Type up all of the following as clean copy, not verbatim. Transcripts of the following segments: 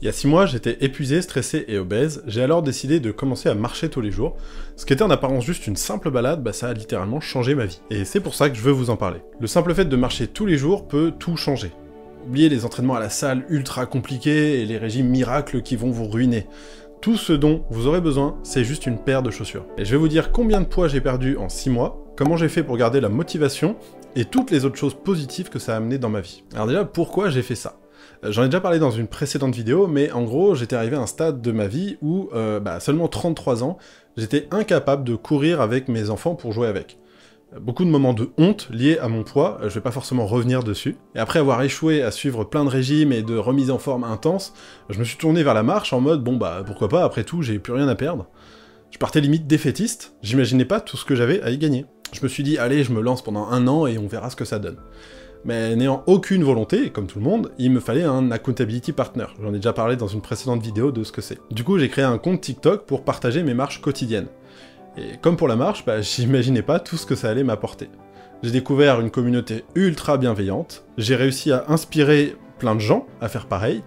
Il y a 6 mois, j'étais épuisé, stressé et obèse, j'ai alors décidé de commencer à marcher tous les jours. Ce qui était en apparence juste une simple balade, ça a littéralement changé ma vie. Et c'est pour ça que je veux vous en parler. Le simple fait de marcher tous les jours peut tout changer. Oubliez les entraînements à la salle ultra compliqués et les régimes miracles qui vont vous ruiner. Tout ce dont vous aurez besoin, c'est juste une paire de chaussures. Et je vais vous dire combien de poids j'ai perdu en 6 mois, comment j'ai fait pour garder la motivation, et toutes les autres choses positives que ça a amené dans ma vie. Alors déjà, pourquoi j'ai fait ça ? J'en ai déjà parlé dans une précédente vidéo, mais en gros, j'étais arrivé à un stade de ma vie où, seulement 33 ans, j'étais incapable de courir avec mes enfants pour jouer avec. Beaucoup de moments de honte liés à mon poids, je vais pas forcément revenir dessus. Et après avoir échoué à suivre plein de régimes et de remises en forme intenses, je me suis tourné vers la marche en mode, pourquoi pas, après tout, j'ai plus rien à perdre. Je partais limite défaitiste, j'imaginais pas tout ce que j'avais à y gagner. Je me suis dit, allez, je me lance pendant 1 an et on verra ce que ça donne. Mais n'ayant aucune volonté, comme tout le monde, il me fallait un accountability partner. J'en ai déjà parlé dans une précédente vidéo de ce que c'est. Du coup, j'ai créé un compte TikTok pour partager mes marches quotidiennes. Et comme pour la marche, j'imaginais pas tout ce que ça allait m'apporter. J'ai découvert une communauté ultra bienveillante, j'ai réussi à inspirer plein de gens à faire pareil,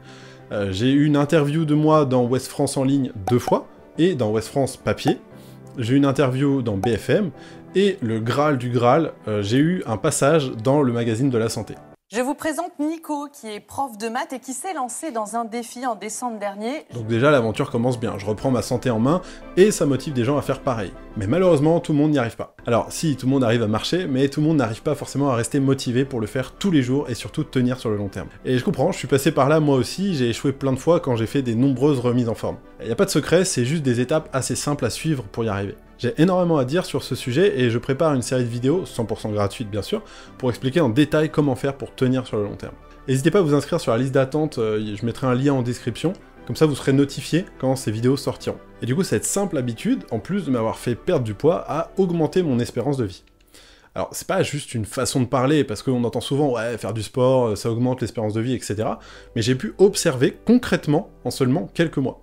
j'ai eu une interview de moi dans Ouest France en ligne 2 fois, et dans Ouest France papier, j'ai eu une interview dans BFM, et le Graal du Graal, j'ai eu un passage dans le magazine de la santé. Je vous présente Nico, qui est prof de maths et qui s'est lancé dans un défi en décembre dernier. Donc déjà, l'aventure commence bien, je reprends ma santé en main, et ça motive des gens à faire pareil. Mais malheureusement, tout le monde n'y arrive pas. Alors si, tout le monde arrive à marcher, mais tout le monde n'arrive pas forcément à rester motivé pour le faire tous les jours, et surtout tenir sur le long terme. Et je comprends, je suis passé par là moi aussi, j'ai échoué plein de fois quand j'ai fait des nombreuses remises en forme. Il n'y a pas de secret, c'est juste des étapes assez simples à suivre pour y arriver. J'ai énormément à dire sur ce sujet et je prépare une série de vidéos, 100% gratuite bien sûr, pour expliquer en détail comment faire pour tenir sur le long terme. N'hésitez pas à vous inscrire sur la liste d'attente, je mettrai un lien en description, comme ça vous serez notifié quand ces vidéos sortiront. Et du coup cette simple habitude, en plus de m'avoir fait perdre du poids, a augmenté mon espérance de vie. Alors c'est pas juste une façon de parler, parce qu'on entend souvent « ouais, faire du sport, ça augmente l'espérance de vie, etc. » Mais j'ai pu observer concrètement en seulement quelques mois.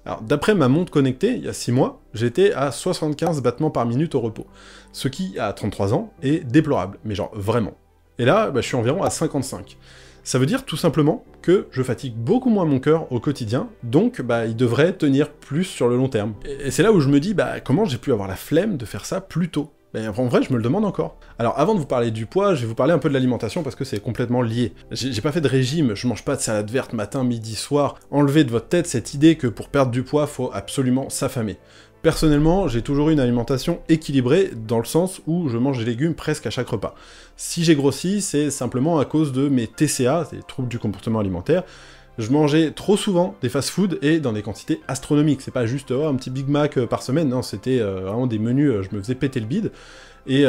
Alors, d'après ma montre connectée, il y a 6 mois, j'étais à 75 battements par minute au repos. Ce qui, à 33 ans, est déplorable, mais genre vraiment. Et là, je suis environ à 55. Ça veut dire tout simplement que je fatigue beaucoup moins mon cœur au quotidien, donc il devrait tenir plus sur le long terme. Et c'est là où je me dis, comment j'ai pu avoir la flemme de faire ça plus tôt ? En vrai, je me le demande encore. Alors, avant de vous parler du poids, je vais vous parler un peu de l'alimentation parce que c'est complètement lié. J'ai pas fait de régime, je mange pas de salade verte matin, midi, soir. Enlevez de votre tête cette idée que pour perdre du poids, faut absolument s'affamer. Personnellement, j'ai toujours eu une alimentation équilibrée, dans le sens où je mange des légumes presque à chaque repas. Si j'ai grossi, c'est simplement à cause de mes TCA, c'est les troubles du comportement alimentaire. Je mangeais trop souvent des fast-food et dans des quantités astronomiques. C'est pas juste un petit Big Mac par semaine, non, c'était vraiment des menus, je me faisais péter le bide. Et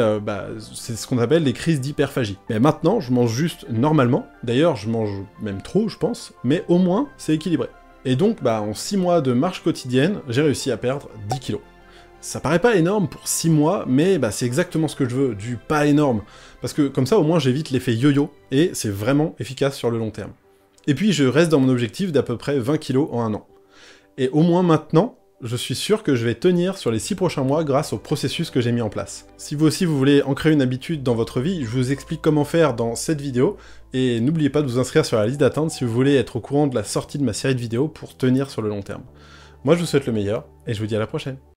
c'est ce qu'on appelle les crises d'hyperphagie. Mais maintenant, je mange juste normalement. D'ailleurs, je mange même trop, je pense, mais au moins, c'est équilibré. Et donc, en 6 mois de marche quotidienne, j'ai réussi à perdre 10 kilos. Ça paraît pas énorme pour 6 mois, mais c'est exactement ce que je veux, du pas énorme. Parce que comme ça, au moins, j'évite l'effet yo-yo, et c'est vraiment efficace sur le long terme. Et puis je reste dans mon objectif d'à peu près 20 kilos en 1 an. Et au moins maintenant, je suis sûr que je vais tenir sur les 6 prochains mois grâce au processus que j'ai mis en place. Si vous aussi vous voulez ancrer une habitude dans votre vie, je vous explique comment faire dans cette vidéo, et n'oubliez pas de vous inscrire sur la liste d'attente si vous voulez être au courant de la sortie de ma série de vidéos pour tenir sur le long terme. Moi je vous souhaite le meilleur, et je vous dis à la prochaine.